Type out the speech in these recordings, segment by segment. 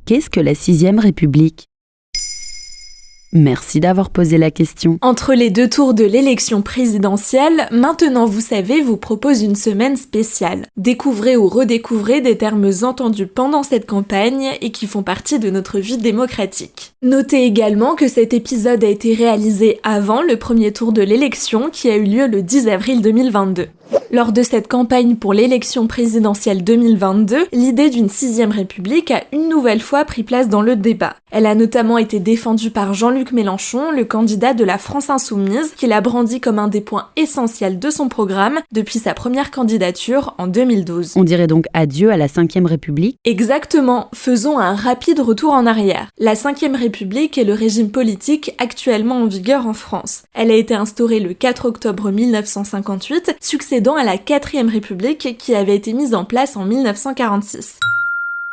Qu'est-ce que la 6e République ? Merci d'avoir posé la question. Entre les 2 tours de l'élection présidentielle, Maintenant vous savez vous propose une semaine spéciale. Découvrez ou redécouvrez des termes entendus pendant cette campagne et qui font partie de notre vie démocratique. Notez également que cet épisode a été réalisé avant le premier tour de l'élection qui a eu lieu le 10 avril 2022. Lors de cette campagne pour l'élection présidentielle 2022, l'idée d'une 6e République a une nouvelle fois pris place dans le débat. Elle a notamment été défendue par Jean-Luc Mélenchon, le candidat de la France Insoumise, qui l'a brandi comme un des points essentiels de son programme depuis sa première candidature en 2012. On dirait donc adieu à la 5e République ? Exactement, faisons un rapide retour en arrière. La 5e République est le régime politique actuellement en vigueur en France. Elle a été instaurée le 4 octobre 1958, succédant à la 4e République qui avait été mise en place en 1946.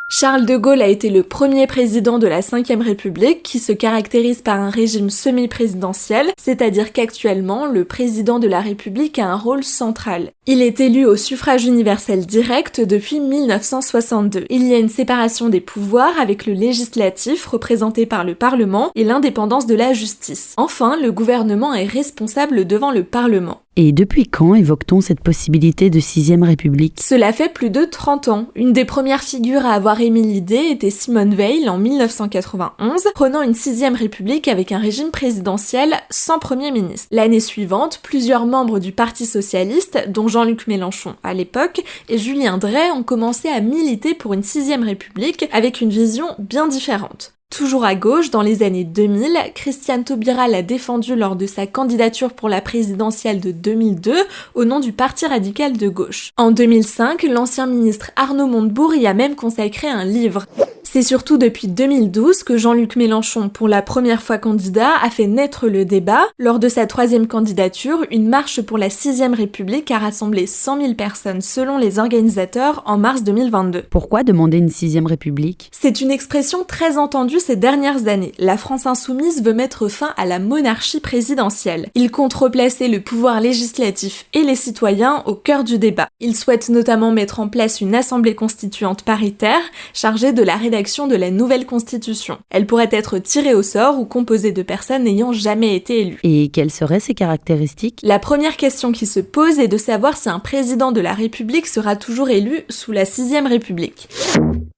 Charles de Gaulle a été le premier président de la 5e République qui se caractérise par un régime semi-présidentiel, c'est-à-dire qu'actuellement, le président de la République a un rôle central. Il est élu au suffrage universel direct depuis 1962. Il y a une séparation des pouvoirs avec le législatif représenté par le Parlement et l'indépendance de la justice. Enfin, le gouvernement est responsable devant le Parlement. Et depuis quand évoque-t-on cette possibilité de 6e République ? Cela fait plus de 30 ans. Une des premières figures à avoir émis l'idée était Simone Veil en 1991, prenant une 6e République avec un régime présidentiel sans Premier ministre. L'année suivante, plusieurs membres du Parti socialiste, dont Jean-Luc Mélenchon à l'époque, et Julien Dray ont commencé à militer pour une 6e République avec une vision bien différente. Toujours à gauche, dans les années 2000, Christiane Taubira l'a défendu lors de sa candidature pour la présidentielle de 2002 au nom du Parti radical de gauche. En 2005, l'ancien ministre Arnaud Montebourg y a même consacré un livre. C'est surtout depuis 2012 que Jean-Luc Mélenchon, pour la première fois candidat, a fait naître le débat. Lors de sa 3e candidature, une marche pour la 6e République a rassemblé 100 000 personnes selon les organisateurs en mars 2022. Pourquoi demander une 6e République ? C'est une expression très entendue ces dernières années. La France Insoumise veut mettre fin à la monarchie présidentielle. Il compte replacer le pouvoir législatif et les citoyens au cœur du débat. Il souhaite notamment mettre en place une assemblée constituante paritaire chargée de la rédaction de la nouvelle constitution. Elle pourrait être tirée au sort ou composée de personnes n'ayant jamais été élues. Et quelles seraient ses caractéristiques ? La première question qui se pose est de savoir si un président de la République sera toujours élu sous la 6e République.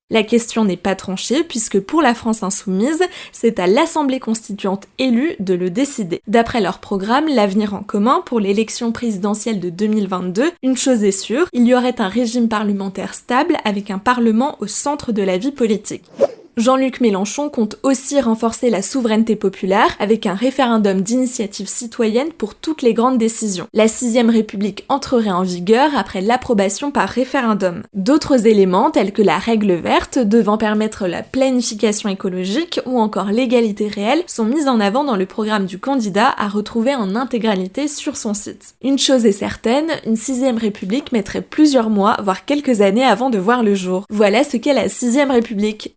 La question n'est pas tranchée puisque pour la France Insoumise, c'est à l'Assemblée constituante élue de le décider. D'après leur programme, l'avenir en commun pour l'élection présidentielle de 2022, une chose est sûre, il y aurait un régime parlementaire stable avec un parlement au centre de la vie politique. Jean-Luc Mélenchon compte aussi renforcer la souveraineté populaire avec un référendum d'initiative citoyenne pour toutes les grandes décisions. La 6e République entrerait en vigueur après l'approbation par référendum. D'autres éléments tels que la règle verte devant permettre la planification écologique ou encore l'égalité réelle sont mis en avant dans le programme du candidat à retrouver en intégralité sur son site. Une chose est certaine, une 6e République mettrait plusieurs mois, voire quelques années avant de voir le jour. Voilà ce qu'est la 6e République.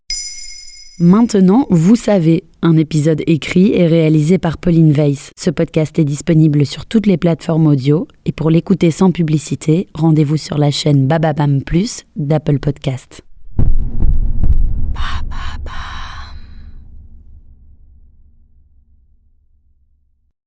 Maintenant, vous savez, un épisode écrit et réalisé par Pauline Weiss. Ce podcast est disponible sur toutes les plateformes audio et pour l'écouter sans publicité, rendez-vous sur la chaîne Bababam Plus d'Apple Podcast. Ba, ba, ba.